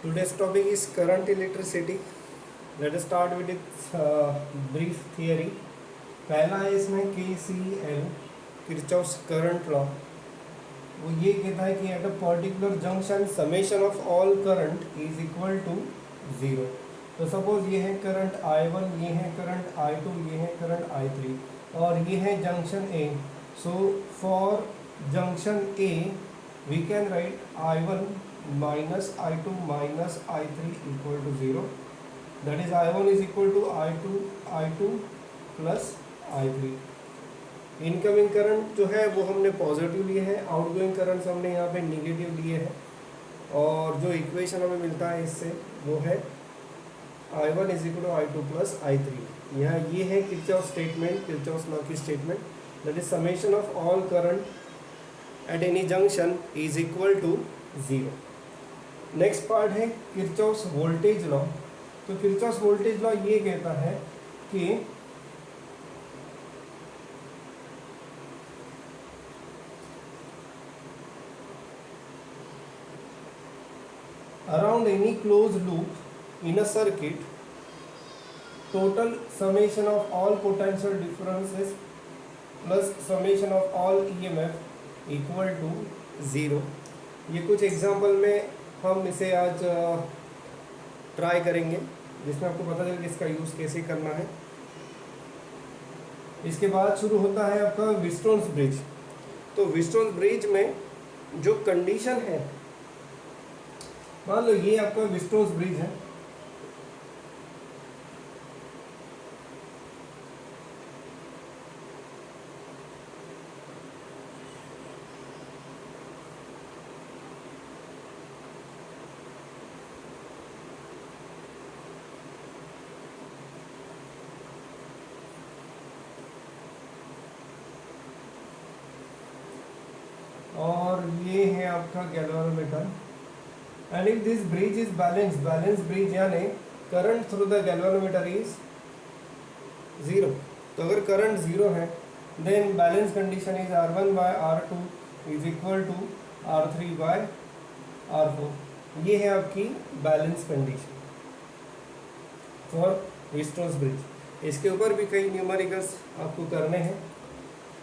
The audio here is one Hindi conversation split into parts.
Today's topic is current electricity. Let us start with its brief theory. पहला है इसमें KCL किरचॉफ्स करंट लॉ। वो ये कहता है कि at a particular junction summation of all current is equal to zero. तो सपोज ये है करंट I1, ये है करंट I2, ये है करंट I3 और ये है junction A। So for junction A we can write I1 minus I2 minus I3 equal to 0. That is I1 is equal to I2 plus I3. Incoming current जो है वो हमने पॉजिटिव लिए है, आउटगोइंग करंट्स हमने यहाँ पे निगेटिव लिए हैं और जो इक्वेशन हमें मिलता है इससे वो है I1 is equal to I2 plus I3. यहाँ ये है किरचॉफ स्टेटमेंट, किरचॉफ लॉ की statement, that is summation of all current at any junction is equal to 0. Next part है किरचॉफ्स वोल्टेज लॉ। तो किरचॉफ्स वोल्टेज लॉ ये कहता है कि around any close loop in a circuit total summation of all potential differences plus summation of all EMF equal to 0. ये कुछ एग्जांपल में हम इसे आज ट्राई करेंगे जिसमें आपको पता चले कि इसका यूज़ कैसे करना है। इसके बाद शुरू होता है आपका व्हीटस्टोन्स ब्रिज। तो व्हीटस्टोन्स ब्रिज में जो कंडीशन है, मान लो ये आपका व्हीटस्टोन्स ब्रिज है, और ये है आपका galvanometer. And if this bridge is balance bridge यानी current through the galvanometer is 0। तो अगर करंट 0 है then balance condition is R1 by R2 is equal to R3 by R4। ये है आपकी balance condition for Wheatstone's bridge. इसके ऊपर भी कई न्यूमेरिकल्स आपको करने हैं।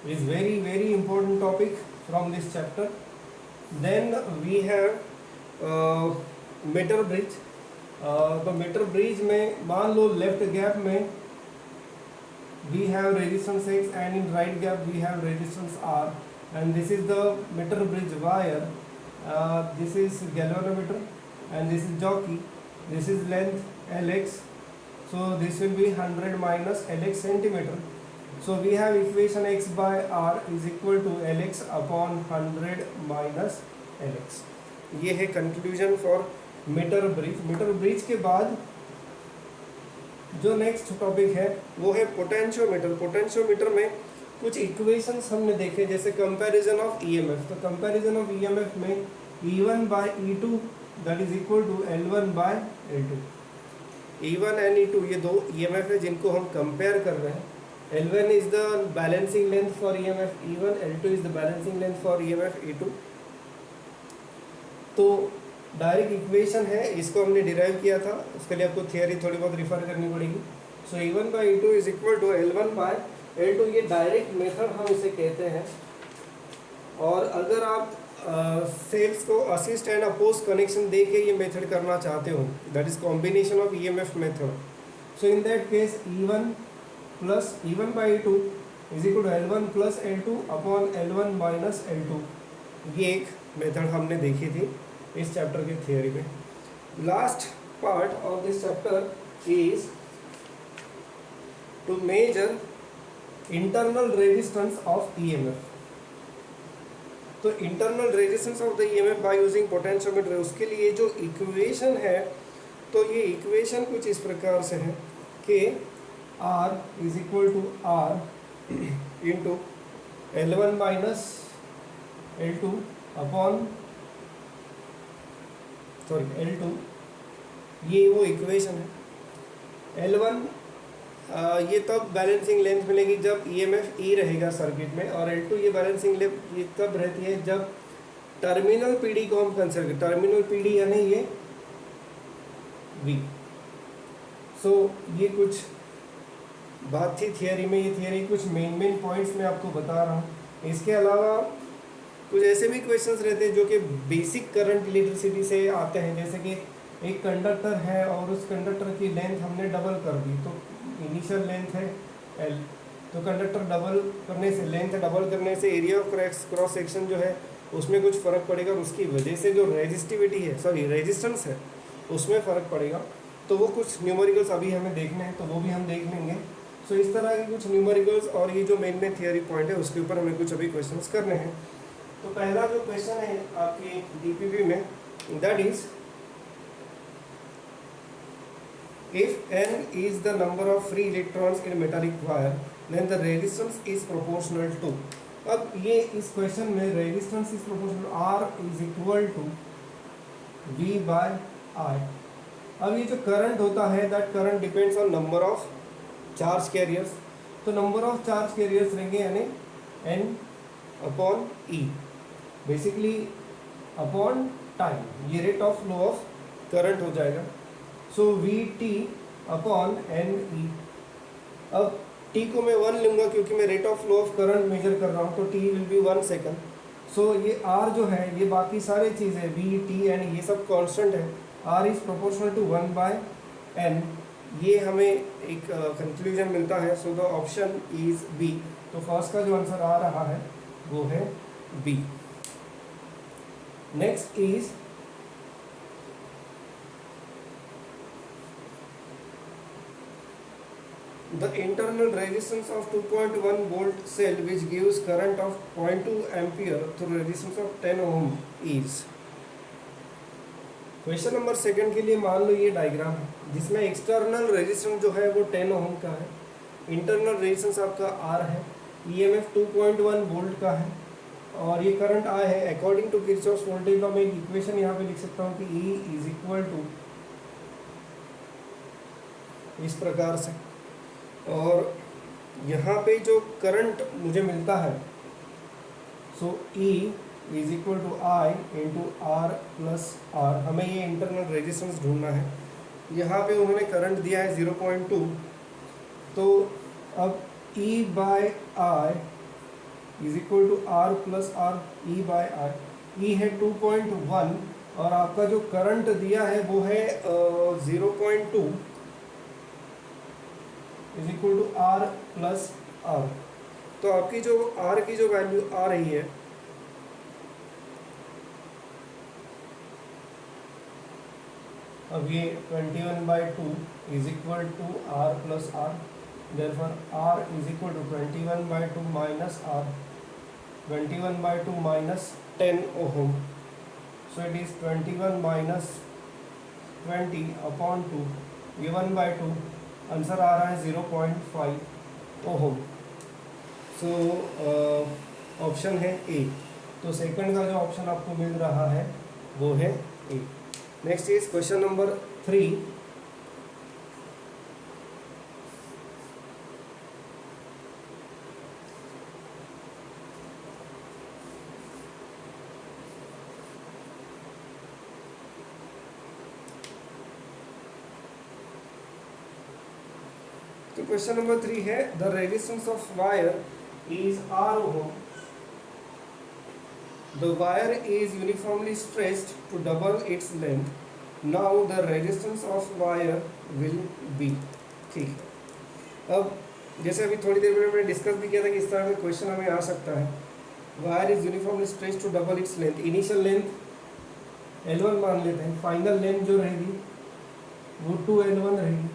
It is very very important topic from this chapter. Then we have metre bridge. तो मीटर ब्रिज में मान लो लेफ्ट गैप में we have resistance X and in right gap we have resistance R and this is the meter bridge wire. This is galvanometer and this is jockey. This is length Lx, so this will be 100 minus Lx centimeter. So we have equation x by r is equal to Lx upon 100 minus Lx. ये है conclusion for metre bridge. Metre bridge के बाद जो नेक्स्ट टॉपिक है वो है पोटेंशियोमीटर। पोटेंशियोमीटर में कुछ इक्वेशंस हमने देखे जैसे कंपैरिजन ऑफ ईएमएफ। तो कंपैरिजन ऑफ ईएमएफ में E1 by E2 that is equal to L1 by L2। E1 and E2 ये दो ईएमएफ है जिनको हम कंपेयर कर रहे हैं। L1 is the balancing length for EMF E1, L2 is the balancing length for EMF E2। तो डायरेक्ट इक्वेशन है, इसको हमने डिराइव किया था, उसके लिए आपको थियरी थोड़ी बहुत रिफर करनी पड़ेगी। So E1 by E2 is equal to L1 by L2। ये डायरेक्ट मेथड हम इसे कहते हैं। और अगर आप सेल्स को असिस्ट एंड अपोज कनेक्शन दे के ये मेथड करना चाहते हो that is combination of EMF method. So in that case E1 by E2 is equal to L1 plus L2 upon L1 minus L2। ये एक मेथड हमने देखी थी इस चैप्टर के थियोरी में। Last part of this chapter is to measure internal resistance of EMF। तो internal resistance of the EMF by using potentiometer, उसके लिए जो इक्वेशन है तो ये इक्वेशन कुछ इस प्रकार से है कि R is equal to R into L1 minus L2 upon L2। ये वो इक्वेशन है। L1 ये तब बैलेंसिंग लेंथ मिलेगी जब EMF E रहेगा सर्किट में, और L2 ये बैलेंसिंग लेंथ ये तब रहती है जब टर्मिनल PD को हम कंसिडर करें। टर्मिनल PD यानी ये वी। सो ये कुछ बात थी थियरी में। ये थियरी कुछ मेन पॉइंट्स मैं आपको बता रहा हूँ। इसके अलावा कुछ ऐसे भी क्वेश्चंस रहते हैं जो कि बेसिक करंट इलेक्ट्रिसिटी से आते हैं, जैसे कि एक कंडक्टर है और उस कंडक्टर की लेंथ हमने डबल कर दी, तो इनिशियल लेंथ है एल, तो कंडक्टर डबल करने से, लेंथ डबल करने से एरिया ऑफ क्रॉस सेक्शन जो है उसमें कुछ फ़र्क पड़ेगा और उसकी वजह से जो रेजिस्टिविटी है, सॉरी रेजिस्टेंस है, उसमें फ़र्क पड़ेगा। तो वो कुछ न्यूमेरिकल्स अभी हमें देखने हैं, तो वो भी हम देख लेंगे। सो इस तरह के कुछ न्यूमेरिकल्स और ये जो मेन थियरी पॉइंट है उसके ऊपर हमें कुछ अभी क्वेश्चंस करने हैं। तो पहला जो क्वेश्चन है आपकी डीपीपी में, that is if n is the number of free electrons in metallic wire then the resistance is proportional to। अब ये इस क्वेश्चन में resistance is proportional R is equal to V by I। अब ये जो करंट होता है that current depends on number of charge carriers, तो नंबर ऑफ चार्ज कैरियर्स रहेंगे यानी n upon E, basically upon time, ये rate of flow of current हो जाएगा। So V T upon N E. अब टी को मैं 1 लूँगा क्योंकि मैं rate of flow of current measure कर रहा हूँ, तो टी विल बी 1 सेकंड। सो ये आर जो है, ये बाकी सारे चीज़ें वी टी एन ये सब कांस्टेंट है। R is proportional to 1 by N, ये हमें एक कंक्लूजन मिलता है। So the option is B. तो फर्स्ट का जो आंसर आ रहा है वो है B. Next is the internal resistance of 2.1 volt cell which gives current of 0.2 ampere through resistance of 10 ohm is। Question number second के लिए मान लो ये डायग्राम है जिसमें एक्सटर्नल रेजिस्टेंस जो है वो 10 ओम का है, इंटरनल रेजिस्टेंस आपका आर है, ईएमएफ 2.1 वोल्ट का है और ये करंट आई है। According to Kirchhoff's voltage law मैं एक इक्वेशन यहाँ पे लिख सकता हूँ कि E इज इक्वल टू इस प्रकार से, और यहाँ पे जो करंट मुझे मिलता है so E is equal to I into are plus R. हमें ये इंटरनल रेजिस्टेंस ढूंढना है। यहाँ पे उन्होंने करंट दिया है 0.2, तो अब E by I is equal to are plus R, E by I. E है 2.1 और आपका जो करंट दिया है वो है 0.2 is equal to are plus R. तो आपकी जो आर की जो वैल्यू आ रही है अब ये 21/2 is equal to are plus R, therefore R is equal to 21/2 minus R, 21/2 minus 10 ohm, so it is 21 minus 20 upon 2, ये 1/2, आंसर आ रहा है 0.5 ओहम। सो ऑप्शन है ए। तो सेकंड का जो ऑप्शन आपको मिल रहा है वो है A. Next is question number 3। तो क्वेश्चन नंबर 3 है the resistance of wire is R ohm, the wire is uniformly stretched to double its length, now the resistance of wire will be। ठीक है, अब जैसे अभी थोड़ी देर पहले मैंने डिस्कस भी किया था कि इस तरह का क्वेश्चन हमें आ सकता है। Wire is uniformly stretched to double its length, initial length L1 मान लेते हैं, फाइनल लेंथ जो रहेगी वो 2L1 रहेगी।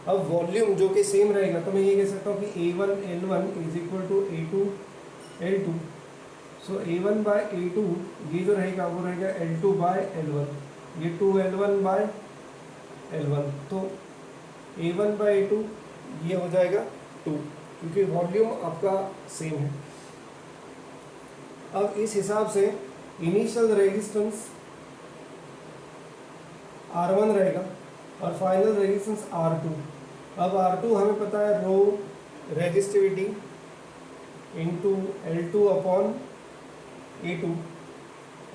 अब वॉल्यूम जो कि सेम रहेगा, तो मैं ये कह सकता हूँ कि A1L1 is equal to A2L2। So A1 by A2 ये जो रहेगा वो रहेगा L2 बाय L1, ये 2L1 बाय L1, तो A1 बाय A2 ये हो जाएगा 2, क्योंकि वॉल्यूम आपका सेम है। अब इस हिसाब से इनिशियल रेजिस्टेंस R1 रहेगा और फाइनल रेजिस्टेंस R2। अब R2 हमें पता है रो resistivity into L2 upon A2,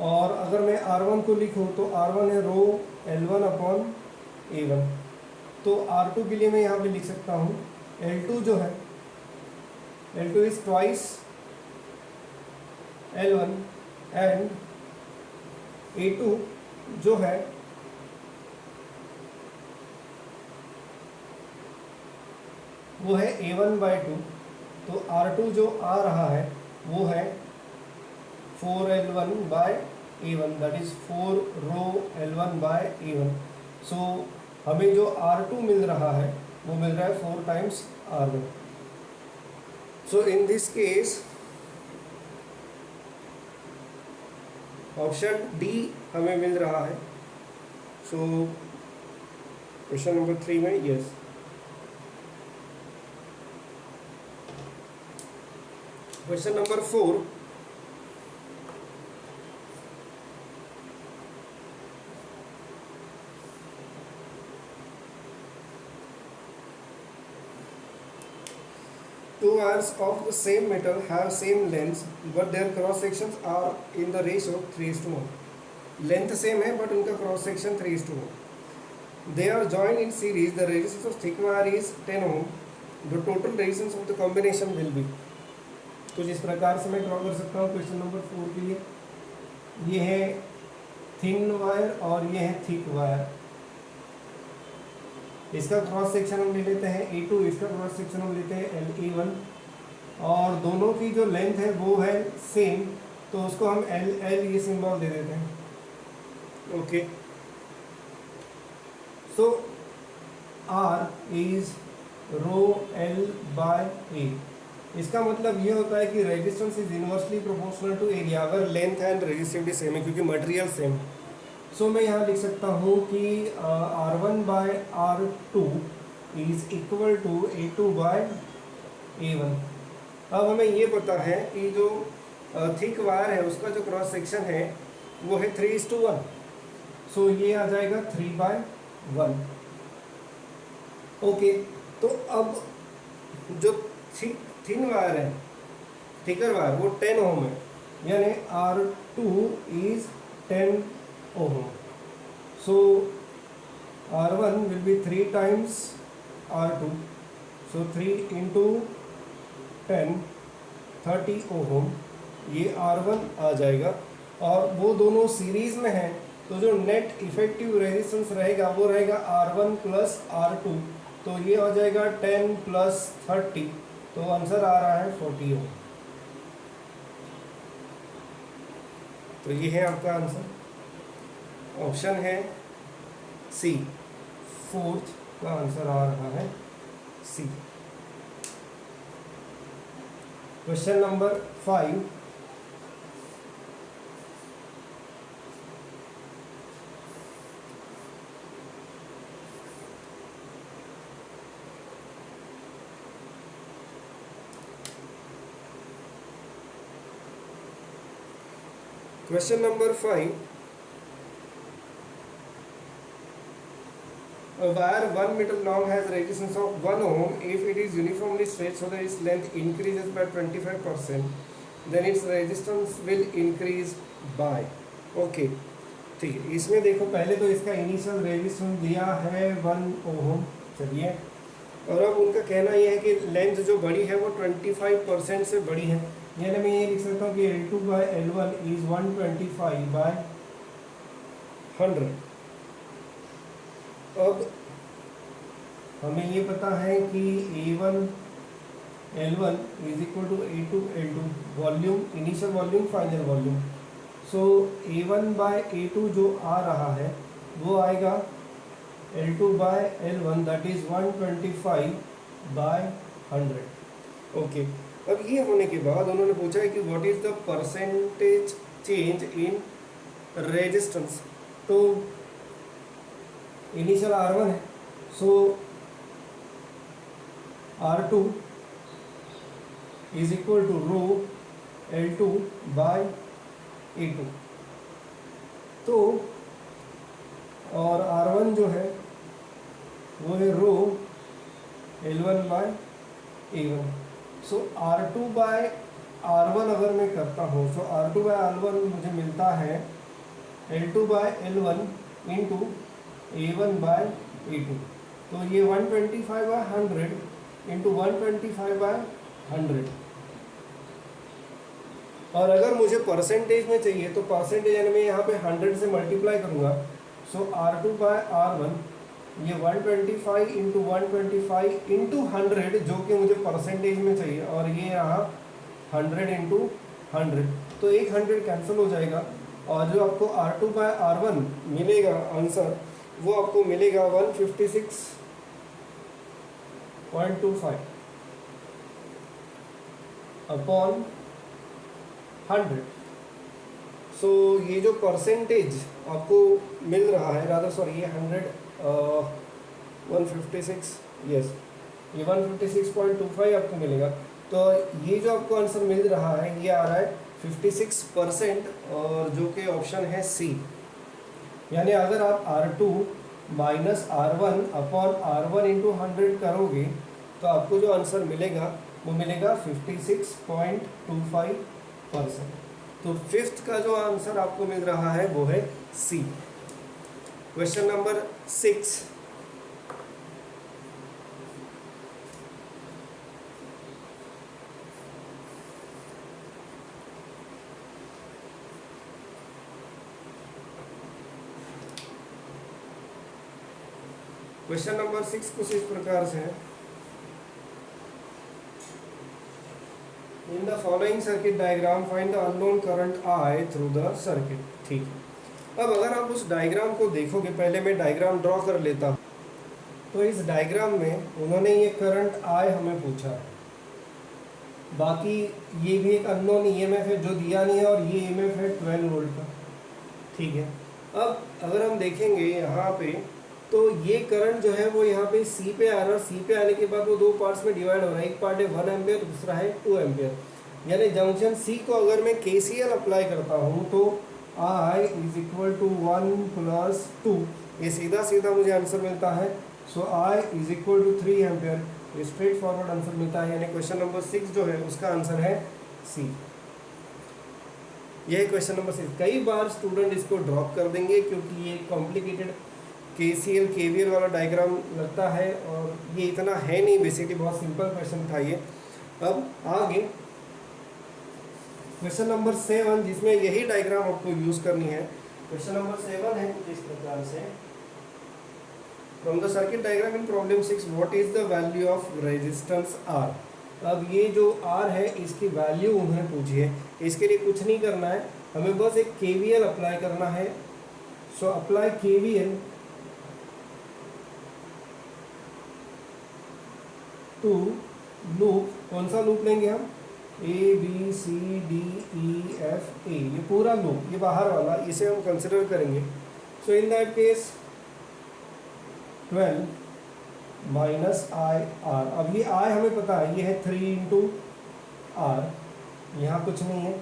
और अगर मैं R1 को लिखूँ तो R1 है रो L1 अपॉन A1। तो R2 के लिए मैं यहाँ पे लिख सकता हूँ L2 जो है, L2 is twice L1 and A2 जो है वो है A1/2। तो R2 जो आ रहा है वो है 4L1/A1, that is 4 row L1/A1। सो हमें जो R2 मिल रहा है वो मिल रहा है 4 times R1। So in this case option D हमें मिल रहा है। सो क्वेश्चन नंबर 3 में yes. Question number 4, two wires of the same metal have same lengths but their cross sections are in the ratio 3:1। Length same है बट उनका cross section 3:1। They are joined in series, the resistance of thick wire is 10 ohm, the total resistance of the combination will be. कुछ इस प्रकार से मैं ड्रॉ कर सकता हूँ क्वेश्चन नंबर 4 के लिए। ये है थिन वायर और ये है थिक वायर। इसका क्रॉस सेक्शन हम ले लेते हैं A2, इसका क्रॉस सेक्शन हम लेते हैं LA1 और दोनों की जो लेंथ है वो है सेम, तो उसको हम LL ये सिंबल दे देते हैं। Okay, so R is rho L/A। इसका मतलब ये होता है कि resistance is inversely proportional to area अगर लेंथ एंड रेजिस्टिविटी सेम है, क्योंकि मटेरियल सेम है। सो मैं यहाँ लिख सकता हूँ कि R1/R2 is equal to A2/A1। अब हमें ये पता है कि जो थिक वायर है उसका जो क्रॉस सेक्शन है वो है 3:1। सो ये आ जाएगा 3/1। ओके, तो अब जो थिन वायर है, थिकर वायर, वो 10 ओम है, यानी R2 is 10 ohm। So R1 will be 3 times R2, so 3 into 10 30 ohm, ये R1 आ जाएगा। और वो दोनों सीरीज में हैं, तो जो नेट इफेक्टिव रेजिस्टेंस रहेगा वो रहेगा R1 प्लस R2, तो ये आ जाएगा 10 प्लस 30, तो आंसर आ रहा है 40 ओम। तो ये है आपका आंसर, ऑप्शन है सी, 4th का आंसर आ रहा है C. Question number 5, question number 5, a wire 1 meter long has resistance of 1 ohm if it is uniformly stretched so that its length increases by 25%, then its resistance will increase by। Okay, ठीक है। इसमें देखो पहले तो इसका इनिशियल रेजिस्टेंस दिया है 1 ओम, चलिए, और अब उनका कहना यह है कि लेंथ जो बड़ी है वो 25% से बड़ी है, यानी मैं ये लिख सकता हूँ कि L2/L1 इज 125/100। अब हमें ये पता है कि A1L1 is equal to A2L2, volume, initial volume, final volume. So A1/A2 जो आ रहा है वो आएगा L2/L1, दैट इज 125/100। ओके, अब ये होने के बाद उन्होंने पूछा है कि what is the percentage change in resistance. तो इनिशियल R1 है, so R2 is equal to rho L2/A2। तो और R1 जो है वो है रो L1/A1। सो R2/R1 अगर मैं करता हूँ, सो R2/R1 मुझे मिलता है L2/L1 इंटू A1/A2। E2। तो ये 125/100 इंटू 125/100। और अगर मुझे परसेंटेज में चाहिए तो परसेंटेज यानी मैं यहाँ पे 100 से मल्टीप्लाई करूँगा। सो R2/R1 ये 125 इंटू 125 इंटू 100 जो कि मुझे परसेंटेज में चाहिए, और ये यहाँ 100 इंटू 100, तो एक 100 कैंसिल हो जाएगा और जो आपको R2/R1 मिलेगा आंसर वो आपको मिलेगा 156.25 अपॉन 100। सो ये जो परसेंटेज आपको मिल रहा है, रादर सॉरी ये 156, यस ये 156.25 आपको मिलेगा। तो ये जो आपको आंसर मिल रहा है ये आ रहा है 56%, और जो कि ऑप्शन है सी। यानी अगर आप R2 minus R1 upon R1 into 100 करोगे तो आपको जो आंसर मिलेगा वो मिलेगा 56.25%। तो फिफ्थ का जो आंसर आपको मिल रहा है वो है C. Question number 6। Question number 6 कुछ इस प्रकार से है। In the following circuit diagram find the unknown current I through the circuit. ठीक है, अब अगर आप उस डायग्राम को देखोगे, पहले मैं डायग्राम ड्रॉ कर लेता हूँ। तो इस डायग्राम में उन्होंने ये करंट I हमें पूछा है, बाकी ये भी एक अननोन EMF है जो दिया नहीं है, और ये EMF है 12 वोल्ट का। ठीक है, अब अगर हम देखेंगे यहाँ पे तो ये करंट जो है वो यहाँ पे C पे आ रहा है, और C पे आने के बाद वो दो पार्ट्स में डिवाइड हो रहा है। एक पार्ट है 1 एम्पियर, दूसरा है 2 एम्पियर। यानी जंक्शन C को अगर मैं KCL अप्लाई करता हूँ तो I इज इक्वल टू 1 + 2, ये सीधा सीधा मुझे आंसर मिलता है। So I is equal to 3 ampere, ये स्ट्रेट फॉरवर्ड आंसर मिलता है। यानी क्वेश्चन नंबर 6 जो है उसका आंसर है C। यह है क्वेश्चन नंबर 6। कई बार स्टूडेंट इसको ड्रॉप कर देंगे क्योंकि ये कॉम्प्लिकेटेड KCL KVL वाला डायग्राम लगता है, और ये इतना है नहीं, बेसिकली बहुत सिंपल क्वेश्चन था ये। अब आगे क्वेश्चन नंबर 7, जिसमें यही डायग्राम आपको यूज करनी है। क्वेश्चन नंबर 7 है कुछ इस प्रकार से। From the circuit diagram in problem 6 what is the value of resistance R। अब ये जो R है इसकी वैल्यू उन्होंने पूछी है। इसके लिए कुछ नहीं करना है, हमें बस एक KVL अप्लाई करना है। So apply KVL to loop. कौन सा लूप लेंगे हम? ABCDEFA, ये पूरा लूप, ये बाहर वाला, इसे हम कंसिडर करेंगे। So in that case 12 minus IR। अब ये I हमें पता है, ये है 3 इंटू R, यहाँ कुछ नहीं है।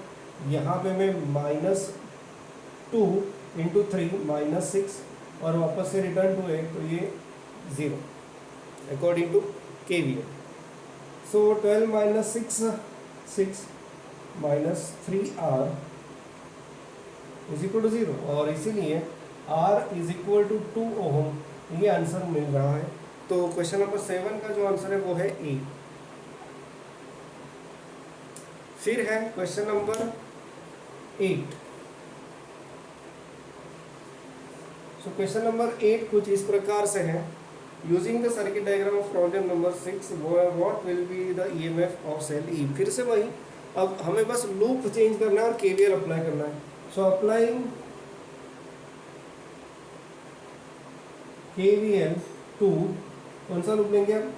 यहाँ पे मैं -2 इंटू 3 -6, और वापस से रिटर्न टू है तो ये 0 according to KVL। So 12 minus 6 minus 3R is equal to 0, और इसीलिए R is equal to 2 ohm, ये आंसर मिल रहा है। तो क्वेश्चन नंबर 7 का जो आंसर है वो है A। फिर है question number 8। So question number 8 कुछ इस प्रकार से है। Using the circuit diagram of problem number 6 what will be the EMF of cell E। फिर से वही, अब हमें बस लूप चेंज करना है और KVL अप्लाई करना है। सो अप्लाइंग KVL टू, कौन सा लूप लेंगे हम?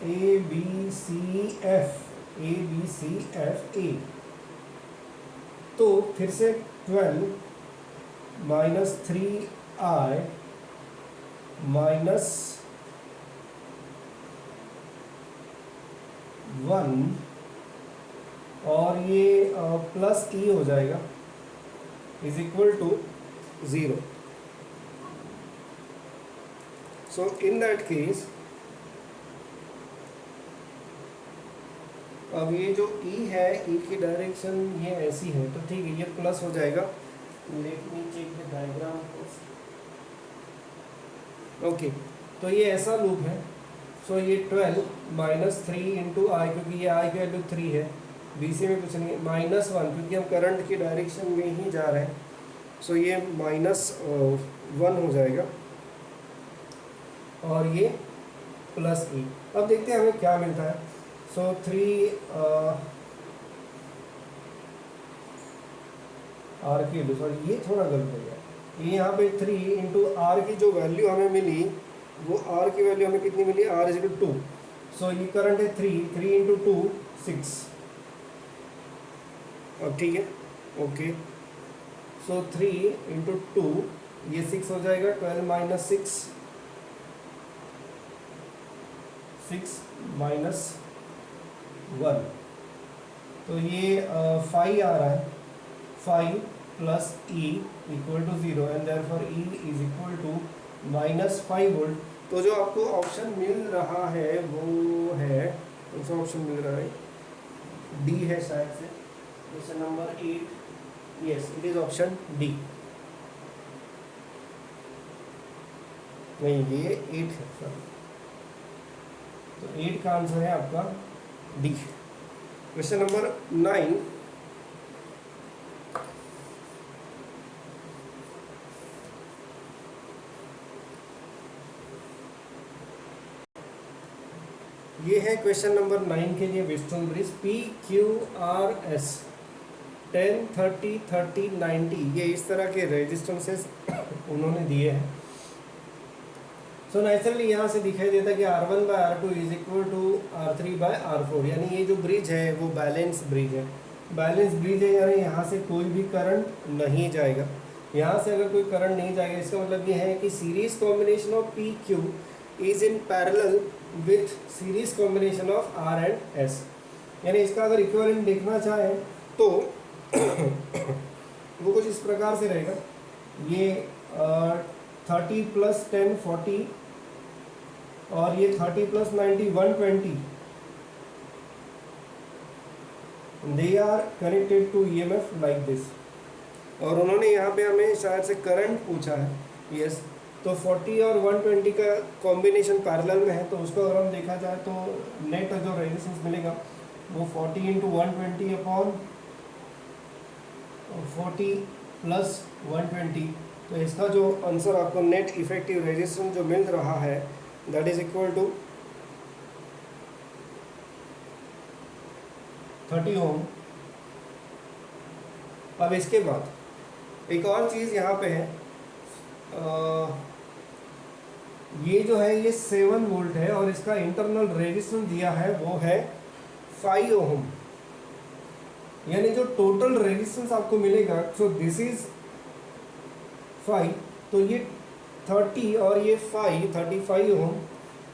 ABCFA। तो फिर से 12 माइनस 3I माइनस 1, और ये प्लस E हो जाएगा, is equal to 0। So in that case अब ये जो E है, E की डायरेक्शन ये ऐसी है, तो ठीक है, ये प्लस हो जाएगा। Let me check the diagram first. Okay, तो ये ऐसा लूप है। सो ये 12 माइनस 3 इंटू आई, क्योंकि ये आई की वैल्यू 3 है, BC में कुछ नहीं है, माइनस 1 क्योंकि हम करंट की डायरेक्शन में ही जा रहे हैं। सो ये -1 हो जाएगा और ये +E। अब देखते हैं हमें क्या मिलता है। सो 3 आर की वैल्यू, सॉरी ये थोड़ा गलत हो गया, ये यहाँ पे 3 इंटू आर की जो वैल्यू हमें मिली, वो आर की वैल्यू हमें कितनी मिली, आर इज 2। सो ये करंट है 3 इंटू 2 6। अब ठीक है, ओके। सो 3 इंटू 2 ये 6 हो जाएगा, 12 माइनस 6, 6 माइनस 1, तो ये 5 आ रहा है, 5 plus E equal to 0 and therefore E is equal to -5 volt. तो जो आपको ऑप्शन मिल रहा है वो है, कौन सा ऑप्शन मिल रहा है, डी है शायद से, question number 8, yes it is option D. नहीं ये 8 है सर, तो 8 का आंसर है आपका डी। क्वेश्चन नंबर 9, ये है क्वेश्चन नंबर 9 के लिए व्हीटस्टोन ब्रिज, PQRS 10, 30, 30, 90, ये इस तरह के रेजिस्टेंसेस उन्होंने दिए हैं। सो नेचुरली यहाँ से दिखाई देता है कि R1/R2 is equal to R3/R4, यानी ये जो ब्रिज है वो बैलेंस ब्रिज है। बैलेंस ब्रिज है यानी यहाँ से कोई भी करंट नहीं जाएगा। यहाँ से अगर कोई करंट नहीं जाएगा, इसका मतलब ये है कि series combination of PQ is in parallel with series combination of R and S। यानी इसका अगर इक्विवेलेंट देखना चाहे तो वो कुछ इस प्रकार से रहेगा, ये 30 प्लस 10 40 और ये 30 plus 90 120, they are connected to EMF like this. और उन्होंने यहाँ पे हमें शायद से करंट पूछा है, यस। तो 40 और 120 का कॉम्बिनेशन पैरेलल में है, तो उसको अगर हम देखा जाए तो नेट जो रेजिस्टेंस मिलेगा वो 40 इंटू 120 अपॉन 40 प्लस 120। तो इसका जो आंसर आपको नेट इफेक्टिव रेजिस्टेंस जो मिल रहा है दैट इज इक्वल टू 30 ओम। अब इसके बाद एक और चीज़ यहाँ पे है, ये जो है ये 7 वोल्ट है और इसका इंटरनल रेजिस्टेंस दिया है वो है 5 ओम, यानी जो टोटल रेजिस्टेंस आपको मिलेगा, सो दिस इज 5, तो ये 30 और ये 5 35 ओम।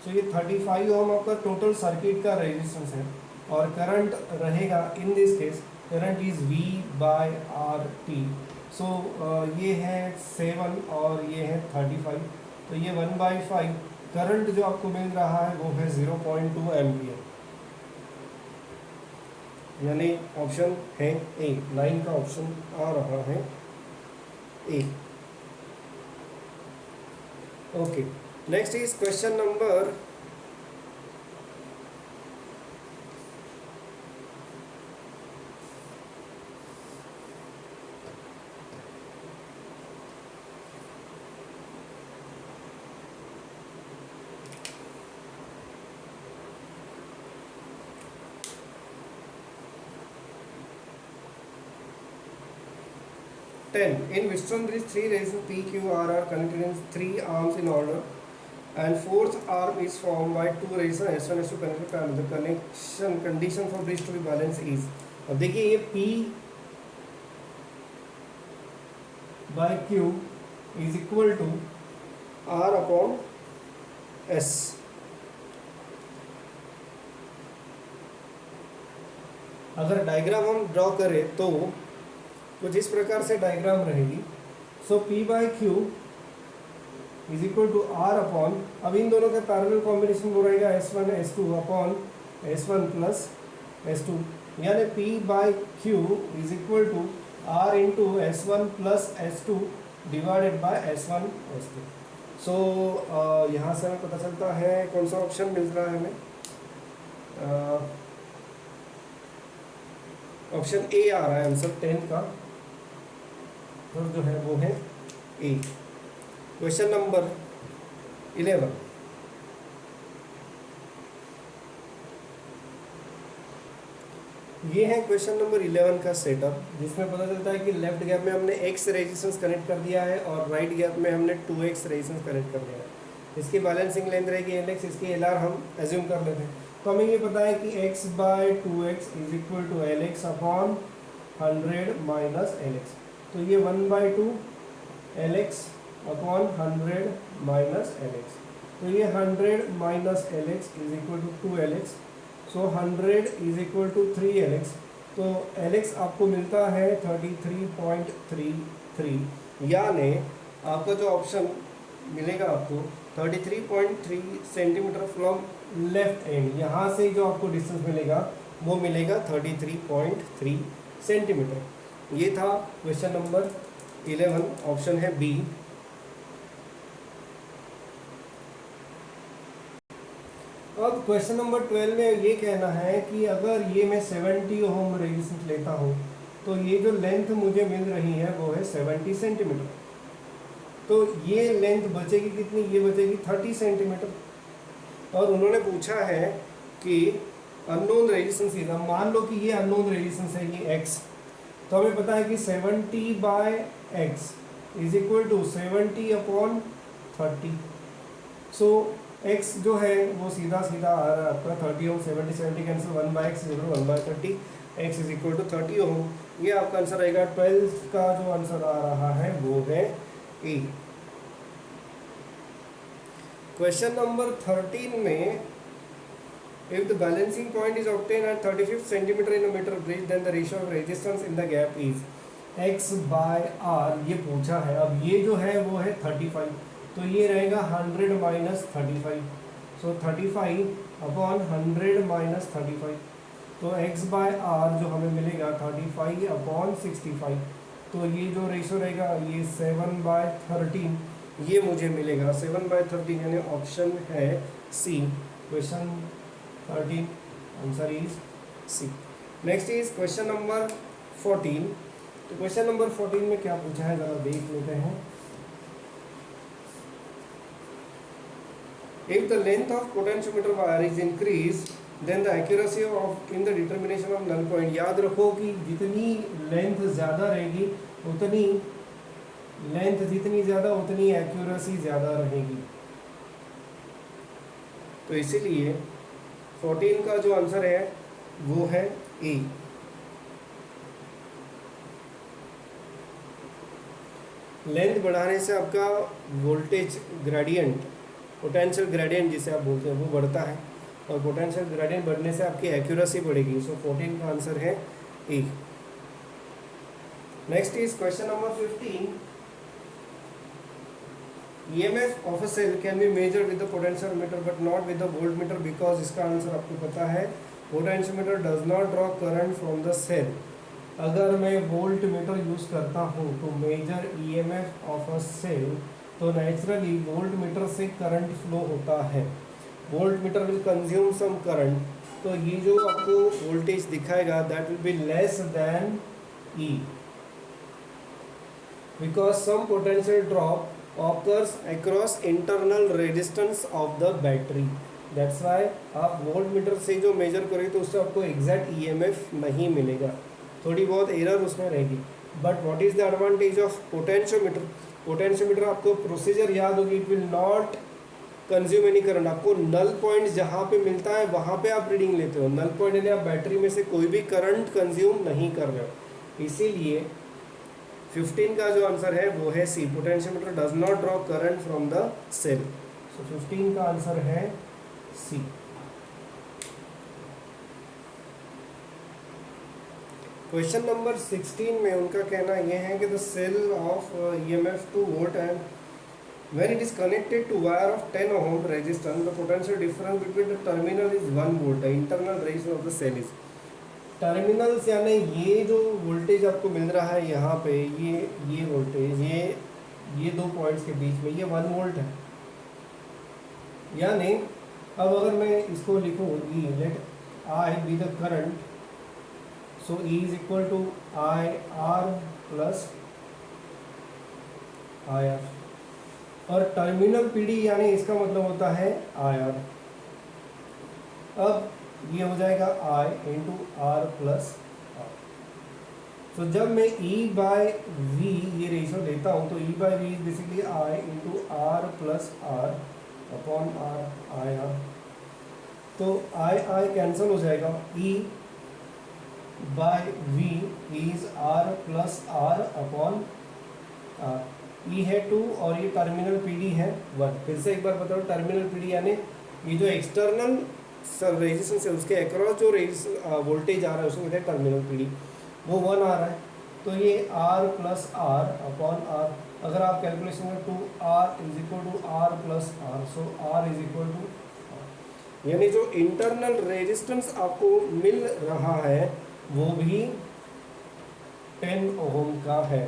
सो ये 35 ओम आपका टोटल सर्किट का रेजिस्टेंस है और करंट रहेगा, in this case current is V/RT। सो ये है 7 और ये है 35, तो ये 1/5 करंट जो आपको मिल रहा है वो है 0.2 एम्पियर, यानी ऑप्शन है ए, 9 का ऑप्शन आ रहा है A. Okay, next is question number 10. In Wheatstone bridge, 3 resistors PQR are connected in 3 arms in order, and fourth arm is formed by 2 resistors S1 S2 connected parallel. The condition for bridge to be balanced is, अब देखिए ये P by Q is equal to R upon S। अगर डायग्राम हम ड्रॉ करें तो कुछ इस प्रकार से डायग्राम रहेगी। So P by Q is equal to R upon, अब इन दोनों का पैरेलल कॉम्बिनेशन वो रहेगा S1 S2 upon S1 plus S2, यानी P by Q is equal to R into S1 plus S2 divided by S1 S2। So यहाँ से हमें पता चलता है कौन सा ऑप्शन मिल रहा है हमें, ऑप्शन ए आ रहा है आंसर 10 का, तो जो है वो है ए। क्वेश्चन नंबर 11, ये है क्वेश्चन नंबर 11 का सेटअप, जिसमें पता चलता है कि लेफ्ट गैप में हमने x रेजिस्टेंस कनेक्ट कर दिया है और राइट गैप में हमने 2x रेजिस्टेंस कनेक्ट कर दिया है। इसकी बैलेंसिंग लेंथ रहेगी Lx, इसकी Lr हम एज्यूम कर लेते हैं। तो हमें ये पता है कि x by 2x is equal to Lx upon 100 minus Lx। तो ये 1/2 Lx अपॉन 100 माइनस Lx। तो ये 100 minus Lx is equal to 2Lx। So 100 is equal to 3Lx। तो Lx आपको मिलता है 33.33, यानी आपका जो ऑप्शन मिलेगा आपको 33.3 सेंटीमीटर फ्रॉम लेफ्ट एंड, यहाँ से जो आपको डिस्टेंस मिलेगा वो मिलेगा 33.3 सेंटीमीटर। ये था क्वेश्चन नंबर 11, ऑप्शन है बी। अब क्वेश्चन नंबर 12 में ये कहना है कि अगर ये मैं 70 ओम रेजिस्टेंस लेता हूँ तो ये जो लेंथ मुझे मिल रही है वो है 70 सेंटीमीटर। तो ये लेंथ बचेगी कितनी, ये बचेगी 30 सेंटीमीटर। और उन्होंने पूछा है कि अननोन रेजिस्टेंस इज, मान लो कि ये अननोन रेजिस्टेंस है ये x, तो हमें पता है कि 70/x is equal to 70 upon 30। So x जो है वो सीधा सीधा आ रहा है आपका 30 ohm, 70 cancel, 1/x is equal to 1/30, x is equal to 30 ohm. ये आपका आंसर आएगा। 12 का जो आंसर आ रहा है वो है ए। क्वेश्चन नंबर 13 में, if the balancing point is obtained at 35th centimeter in a meter bridge, then the ratio of resistance in the gap is x/r, ये पूछा है। अब ये जो है वो है 35, तो ये रहेगा 100 माइनस 35। सो 35 अपॉन 100 माइनस 35, तो x/r जो हमें मिलेगा 35 अपॉन 65। तो ये जो रेशो रहेगा ये 7/13, ये मुझे मिलेगा 7/13, यानी ऑप्शन है C. Question 13 answer is C. Next is question number 14। तो क्वेश्चन नंबर 14 में क्या पूछा है जरा देख लेते हैं। If the length of potentiometer wire is increased, then the accuracy of in the determination of null point, याद रखो कि जितनी लेंथ ज़्यादा रहेगी उतनी उतनी एक्यूरेसी ज़्यादा रहेगी। तो इसीलिए 14 का जो आंसर है वो है ए। लेंथ बढ़ाने से आपका वोल्टेज ग्रेडियंट, पोटेंशियल ग्रेडियंट जिसे आप बोलते हैं, वो बढ़ता है, और पोटेंशियल ग्रेडियंट बढ़ने से आपकी एक्यूरेसी बढ़ेगी। सो 14 का आंसर है A. Next is question number 15। EMF of a cell can be measured with the potentiometer but not with the voltmeter because, इसका आंसर आपको पता है, potentiometer does not draw current from the cell। अगर मैं वोल्ट मीटर यूज करता हूँ तो measure EMF of a cell, तो नेचुरली वोल्ट मीटर से करंट फ्लो होता है। Voltmeter will consume some current, तो ये जो आपको वोल्टेज दिखाएगा that will be less than E, because some potential drop occurs across internal resistance of the battery। That's why आप वोल्ट मीटर से जो मेजर करेंगे तो उससे आपको एग्जैक्ट EMF नहीं मिलेगा, थोड़ी बहुत एरर उसमें रहेगी। But what is the advantage of potentiometer? Potentiometer आपको प्रोसीजर याद होगी, it will not consume any current. आपको नल पॉइंट जहाँ पे मिलता है वहाँ पे आप रीडिंग लेते हो। नल पॉइंट यानी आप बैटरी में से कोई भी करंट कंज्यूम नहीं कर रहे हो। इसीलिए 15 का जो आंसर है वो है C, potentiometer does not draw current from the cell. So 15 का आंसर है सी। क्वेश्चन नंबर 16 में उनका कहना यह है कि the cell of EMF 2 volt and when it is connected to wire of 10 ohm resistance, the potential difference between the terminal is 1 volt, the internal resistance of the cell is। Terminals यानी ये जो वोल्टेज आपको मिल रहा है यहाँ पे, ये वोल्टेज, ये दो पॉइंट्स के बीच में, ये 1 वोल्ट है। यानी अब अगर मैं इसको लिखूँ E, let I be the current, so E is equal to I R plus I R, और टर्मिनल पीडी यानी इसका मतलब होता है आई आर। अब ये हो जाएगा आई इंटू आर प्लस आर। तो जब मैं E बाय V ये रेशियो लेता हूँ तो E bye V is basically I into are plus r upon are I R. तो आई कैंसिल हो जाएगा, E bye V is R plus r upon are. E है 2 और ये टर्मिनल PD है 1। फिर से एक बार बताओ, टर्मिनल PD यानी ये जो एक्सटर्नल रेजिस्टेंस है उसके अक्रॉस जो वोल्टेज आ रहा है उसको कहते हैं टर्मिनल PD, वो 1 आ रहा है। तो ये R plus r upon r, अगर आप कैलकुलेशन में 2R is equal to are plus r, so R is equal to, यानी जो इंटरनल रेजिस्टेंस आपको मिल रहा है वो भी 10 ओम का है।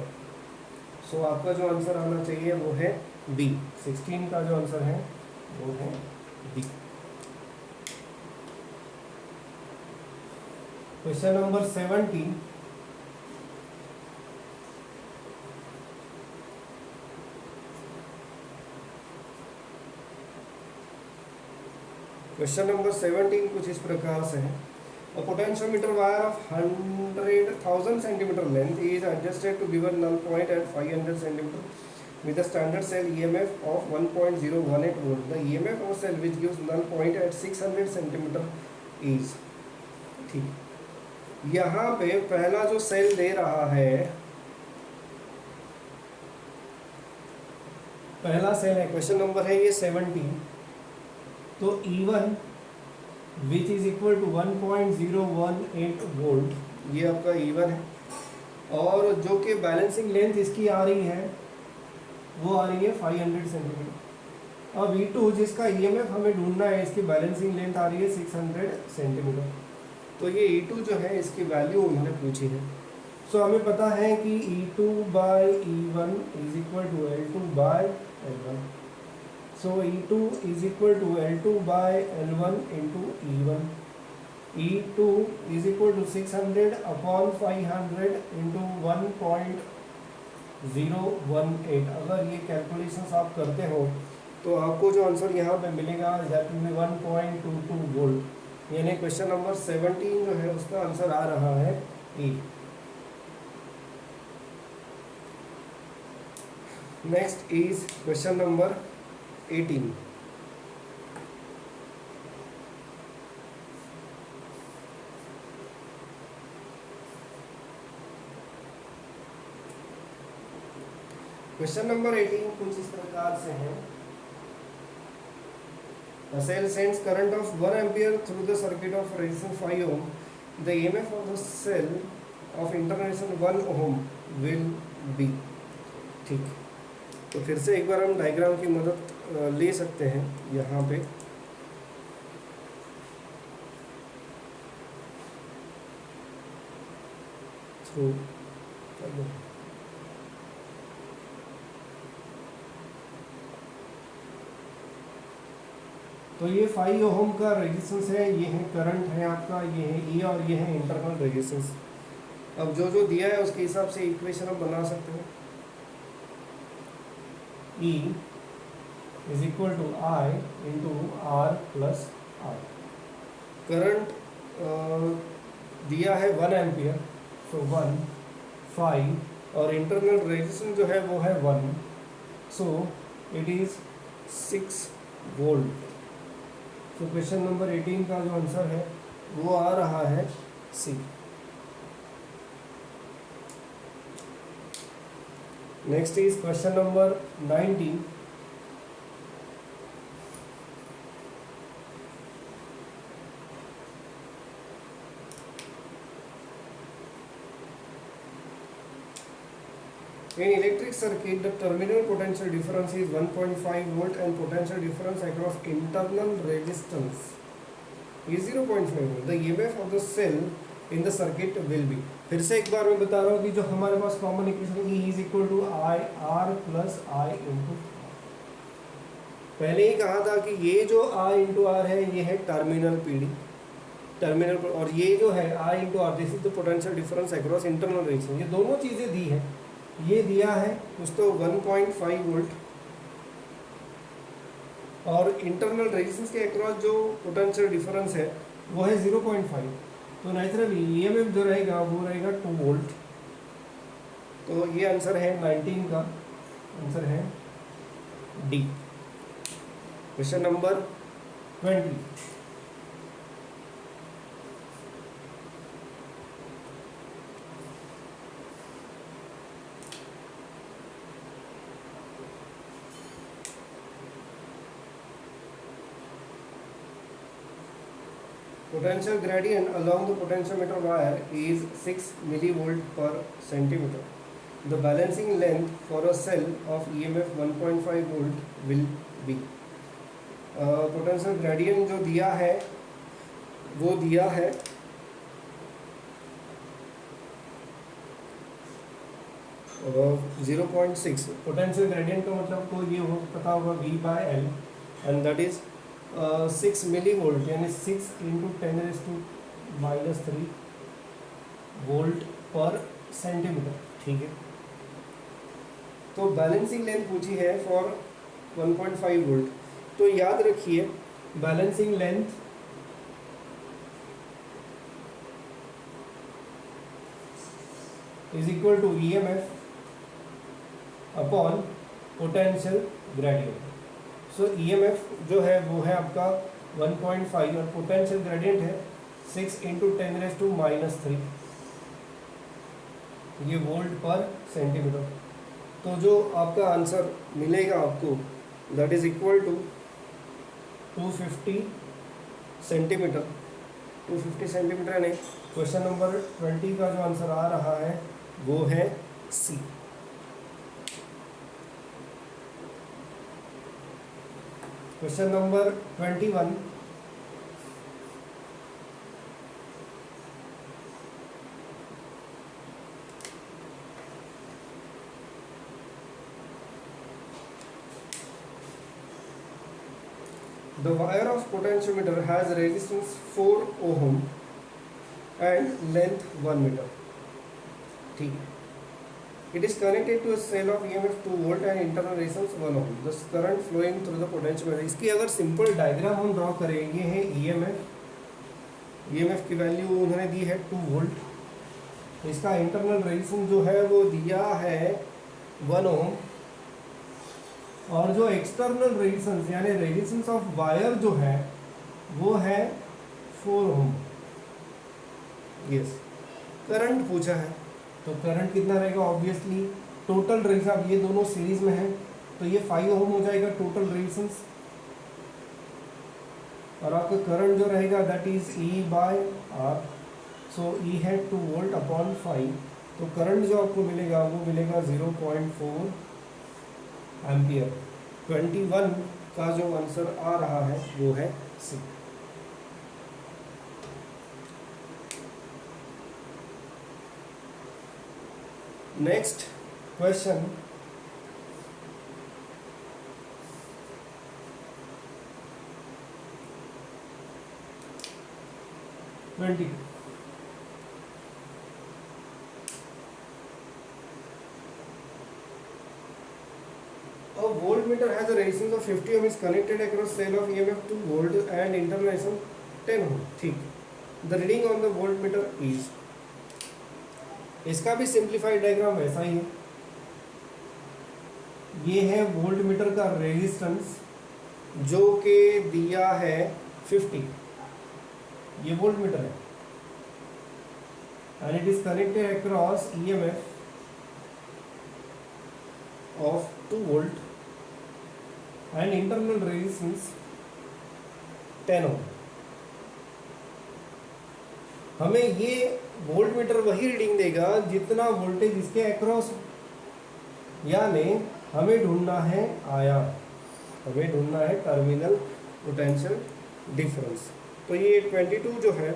सो आपका जो आंसर आना चाहिए वो है बी। 16 का जो आंसर है वो है B. Question number 17, question number 17 कुछ इस प्रकार से है। A potentiometer wire of 100,000 centimeter length is adjusted to given null point at 500 centimeter with a standard cell EMF of 1.018 volt. The EMF of cell which gives null point at 600 centimeter is, ठीक, यहाँ पे पहला जो सेल दे रहा है, पहला सेल है, क्वेश्चन नंबर है ये 17, तो E1 which is equal to 1.018 volt, ये आपका E1 है, और जो कि बैलेंसिंग लेंथ इसकी आ रही है वो आ रही है 500 सेंटीमीटर। अब E2 जिसका EMF हमें ढूंढना है, इसकी बैलेंसिंग लेंथ आ रही है 600 सेंटीमीटर। तो ये E2 जो है इसकी वैल्यू उन्होंने पूछी है। सो हमें पता है कि E2 by E1 is equal to L2 by L1। So E2 is equal to L2 by L1 into E1. E2 is equal to 600 upon 500 into 1.018। अगर ये कैलकुलेशंस आप करते हो तो आपको जो आंसर यहाँ पे मिलेगा दैट विल बी 1.22 वोल्ट। यानी क्वेश्चन नंबर 17 जो है उसका आंसर आ रहा है E। Next is question number 18। Question number 18 कुछ इस प्रकार से है। A cell sends current of 1 ampere through the circuit of resistance 5 ohm. The EMF of the cell of internal resistance 1 ohm will be, ठीक। तो फिर से एक बार हम डायग्राम की मदद ले सकते हैं यहाँ पे। थ्रू तो ये 5 ओम का रेजिस्टेंस है, ये है करंट है आपका, ये है ई और ये है इंटरनल रेजिस्टेंस। अब जो जो दिया है उसके हिसाब से इक्वेशन हम बना सकते हैं। E is equal to I into are plus r. Current दिया है 1 एम्पियर, सो 1 5 और इंटरनल रेजिस्टेंस जो है वो है 1, सो इट इज 6 वोल्ट। तो क्वेश्चन नंबर 18 का जो आंसर है वो आ रहा है C. Next is question number 19। In electric circuit, the terminal potential difference is 1.5 volt and potential difference across internal resistance is 0.5 volt. The EMF of the cell in the circuit will be, फिर से एक बार मैं बता रहा हूँ कि जो हमारे पास common equation E is equal to I R plus I into पहले ही कहा था कि ये जो I इंटू आर है ये है टर्मिनल पीडी, टर्मिनल, और ये जो है I into r this is the potential difference across internal resistance. ये दोनों चीज़ें दी है, ये दिया है कुछ तो 1.5 वोल्ट, और इंटरनल रेजिस्टेंस के अक्रॉस जो पोटेंशियल डिफरेंस है वो है 0.5। तो नेचुरली ईएमएफ जो रहेगा वो रहेगा 2 वोल्ट। तो ये आंसर है 19 का, आंसर है D. Question number 20। Potential gradient along the potentiometer wire is 6 millivolt per centimeter. The balancing length for a cell of EMF 1.5 volt will be. Potential gradient जो दिया है वो दिया है 0.6। पोटेंशियल ग्रेडियंट का मतलब को ये हो पता होगा V/L, and that is 6 millivolt, यानी 6 इंटू 10⁻³ वोल्ट पर सेंटीमीटर। ठीक है, तो बैलेंसिंग लेंथ पूछी है फॉर 1.5 वोल्ट। तो याद रखिए balancing length is equal to EMF upon potential gradient. So EMF जो है वो है आपका 1.5 और पोटेंशियल ग्रेडियंट है 6 इंटू 10⁻³ ये वोल्ट पर सेंटीमीटर। तो जो आपका आंसर मिलेगा आपको that is equal to 250 centimetre. 250 centimetre यानी क्वेश्चन नंबर 20 का जो आंसर आ रहा है वो है C. Question number 21। The wire of potentiometer has resistance 4 ohm and length 1 meter. ठीक है, it is connected to a cell of EMF 2 volt and internal resistance 1 ohm. The current flowing through the potentiometer. इसकी अगर सिंपल डायग्राम हम ड्रॉ करें, ये है EMF की वैल्यू उन्होंने दी है 2 वोल्ट। इसका इंटरनल रेजिस्टेंस जो है वो दिया है 1 ओम, और जो एक्सटर्नल रेजिस्टेंस यानी रेजिस्टेंस ऑफ वायर जो है वो है 4 ओम। यस, करंट पूछा है तो करंट कितना रहेगा, ऑब्वियसली टोटल रेजिस्टेंस, ये दोनों सीरीज में है तो ये 5 ओम हो जाएगा टोटल रेजिस्टेंस, और आपका करंट जो रहेगा that is E/R। So E है 2 वोल्ट अपॉन 5, तो करंट जो आपको मिलेगा वो मिलेगा 0.4 एम्पियर। 21 का जो आंसर आ रहा है वो है C. Next question twenty. A voltmeter has a resistance of 50 ohm is connected across cell of EMF 2 volt and internal resistance 10 ohm. ठीक, the reading on the voltmeter is, इसका भी सिंप्लीफाइड डायग्राम वैसा ही है। ये है वोल्टमीटर का रेजिस्टेंस जो कि दिया है 50, ये वोल्टमीटर है, and it is connected across EMF of 2 volt and internal resistance 10 ohm। हमें ये वोल्टमीटर वही रीडिंग देगा जितना वोल्टेज इसके अक्रॉस, यानी हमें ढूंढना है आयाम, हमें ढूंढना है टर्मिनल पोटेंशियल डिफरेंस। तो ये 22 जो है,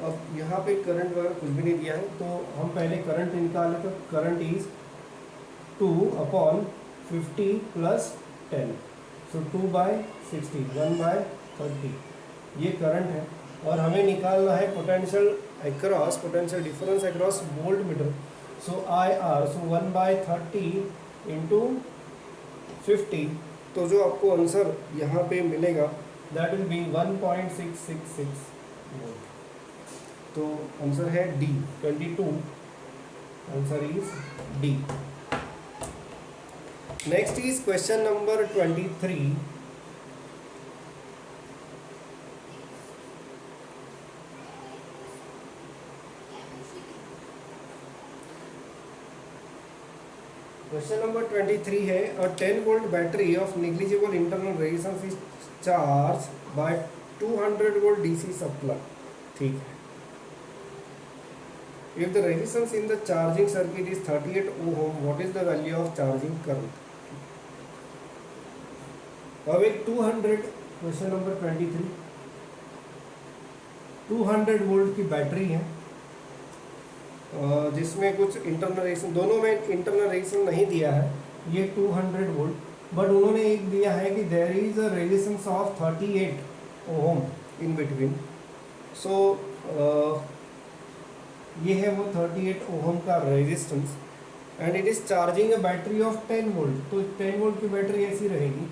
अब यहाँ पे करंट वगैरह कुछ भी नहीं दिया है तो हम पहले करंट निकालें। तो current is 2 upon 50 plus 10, so 2/60, 1/30 ये करंट है। और हमें निकालना है potential across, potential difference across voltmeter, so IR, so 1/30 into 50, तो जो आपको आंसर यहाँ पे मिलेगा दैट विल बी 1.666 वोल्ट। तो आंसर है D 22, answer is D. Next is question number 23। Question number 23 है, a 10 volt battery of negligible internal resistance is charge by 200 volt DC supply. ठीक है, if the resistance in the charging circuit is 38 ohm, what is the value of charging current? अब एक 200, क्वेश्चन नंबर 23, 200 वोल्ट की बैटरी है जिसमें कुछ इंटरनल रेजिस्टेंस, दोनों में इंटरनल रेजिस्टेंस नहीं दिया है, ये 200 वोल्ट, बट उन्होंने एक दिया है कि there is a resistance of 38 ohm in between. So ये है वो 38 ओम का resistance and it is charging a battery of 10 volt. तो 10 वोल्ट की बैटरी ऐसी रहेगी,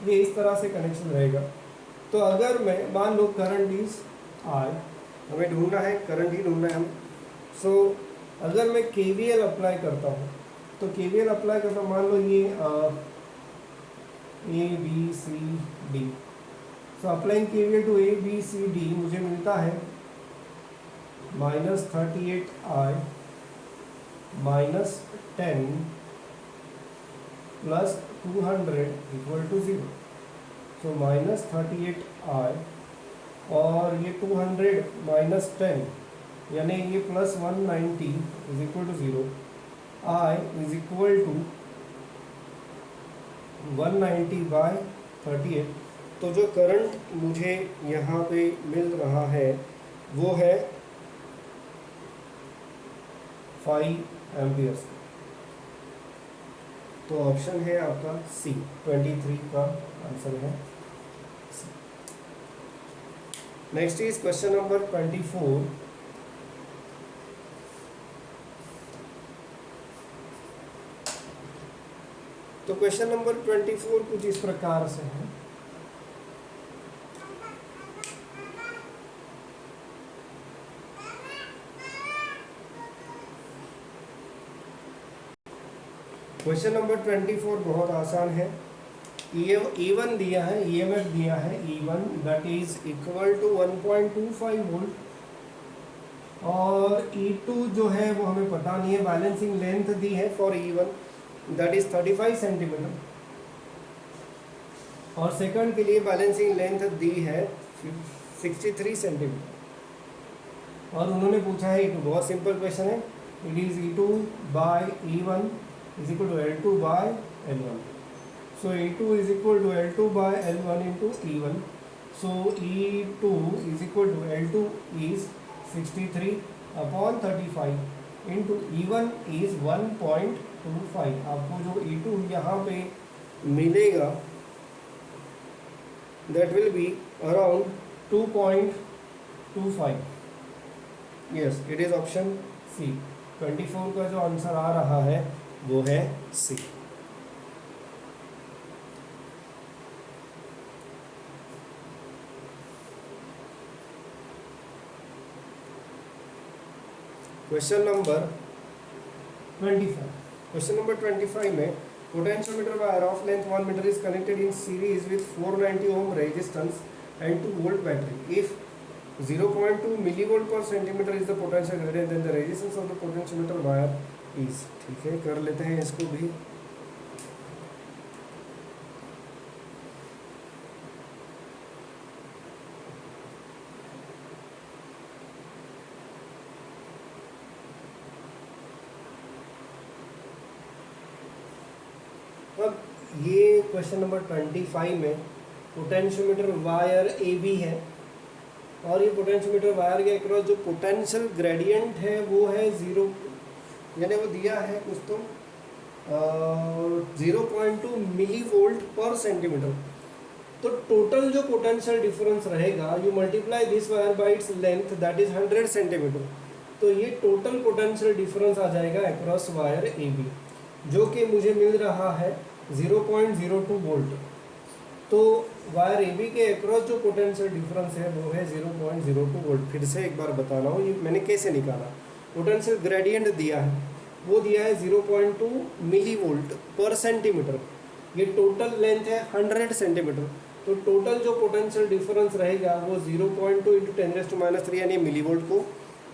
ये इस तरह से कनेक्शन रहेगा। तो अगर मैं मान लो करंट इज आई, हमें ढूंढना है करंट ही ढूंढना है हम। सो अगर मैं KVL अप्लाई करता हूँ, तो KVL अप्लाई करता हूँ, मान लो ये ABCD, सो अप्लाइंग KVL टू ABCD मुझे मिलता है -38I -10 plus 200 equal to 0। So -38I और ये 200 -10 यानी ये plus 190 is equal to 0। I is equal to 190/38। तो जो करंट मुझे यहाँ पे मिल रहा है वो है 5 एम्पियर्स। तो ऑप्शन है आपका सी, 23 का आंसर है C. Next is question number 24। तो क्वेश्चन नंबर 24 कुछ इस प्रकार से है, क्वेश्चन नंबर 24 बहुत आसान है। E1 दिया है, EMF दिया है E1 that is equal to 1.25 volt और E2 जो है वो हमें पता नहीं है, बैलेंसिंग लेंथ दी है for E1 that is 35 centimetre और सेकंड के लिए बैलेंसिंग लेंथ दी है 63 सेंटीमीटर और उन्होंने पूछा है E2। बहुत सिंपल क्वेश्चन है, it is E2/E1 is equal to L2/L1. So E2 is equal to L2/L1 into E1. So E2 is equal to L2 is 63/35 into E1 is 1.25। आपको जो E2 यहाँ पे मिलेगा that will be around 2.25। Yes, it is option C। 24 का जो आंसर आ रहा है वो है C. Question number 25। Question number 25 में potentiometer wire of length 1 metre is connected in series with 490 ohm resistance and 2 volt battery. If 0.2 millivolt per centimetre is the potential gradient then the resistance of the potentiometer wire is. ठीक है, कर लेते हैं इसको भी। अब ये क्वेश्चन नंबर 25 में पोटेंशियोमीटर वायर AB है और ये पोटेंशियोमीटर वायर के अक्रॉस जो पोटेंशियल ग्रेडियंट है वो है 0, यानी वो दिया है कुछ तो 0.2 मिली वोल्ट पर सेंटीमीटर। तो टोटल जो पोटेंशियल डिफरेंस रहेगा, you multiply this wire bye its length that is 100 centimetre, तो ये टोटल पोटेंशियल डिफरेंस आ जाएगा अक्रॉस वायर ए बी, जो कि मुझे मिल रहा है 0.02 वोल्ट। तो वायर ए बी के अक्रॉस जो पोटेंशियल डिफरेंस है वो है 0.02 वोल्ट। फिर से एक बार बता रहा हूँ, ये मैंने कैसे निकाला। पोटेंशियल ग्रेडियंट दिया है, वो दिया है 0.2 मिली वोल्ट पर सेंटीमीटर। ये टोटल लेंथ है 100 सेंटीमीटर, तो टोटल जो पोटेंशियल डिफरेंस रहेगा वो 0.2 इंटू 10⁻³ यानी मिली वोल्ट को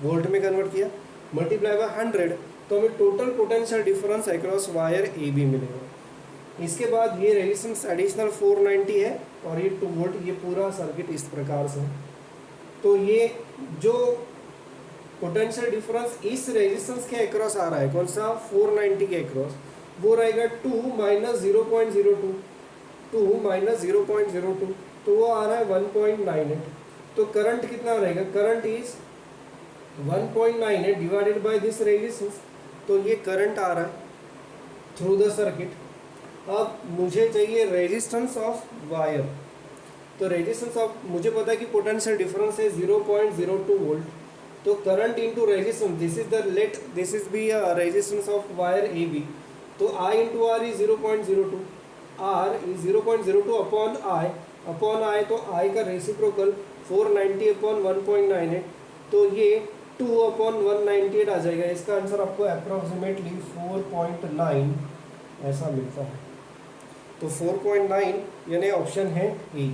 वोल्ट में कन्वर्ट किया, मल्टीप्लाई बाय 100, तो हमें total potential difference across wire A B मिलेगा। इसके बाद ये रेजिस्टेंस एडिशनल 490 है और ये 2 वोल्ट, ये पूरा सर्किट इस प्रकार से। तो ये जो पोटेंशियल डिफरेंस इस रेजिस्टेंस के अक्रॉस आ रहा है, कौन सा, 490 के अक्रॉस, वो रहेगा 2 माइनस 0.02, 2 माइनस 0.02, तो वो आ रहा है 1.98। तो करंट कितना रहेगा, current is 1.98 divided by this resistance, तो ये करंट आ रहा है थ्रू द सर्किट। अब मुझे चाहिए रेजिस्टेंस ऑफ वायर, तो रेजिस्टेंस ऑफ, मुझे पता है कि पोटेंशियल डिफरेंस है 0.02 वोल्ट, तो current into resistance, this is the let, this is B resistance of wire A B, तो I into r is 0.02, r is 0.02 upon I, तो आई का रेसिप्रोकल 490 अपॉन 1.98, तो ये 2 अपॉन 198 आ जाएगा। इसका आंसर आपको अप्रॉक्सीमेटली 4.9 ऐसा मिलता है। तो 4.9 यानी ऑप्शन है ए।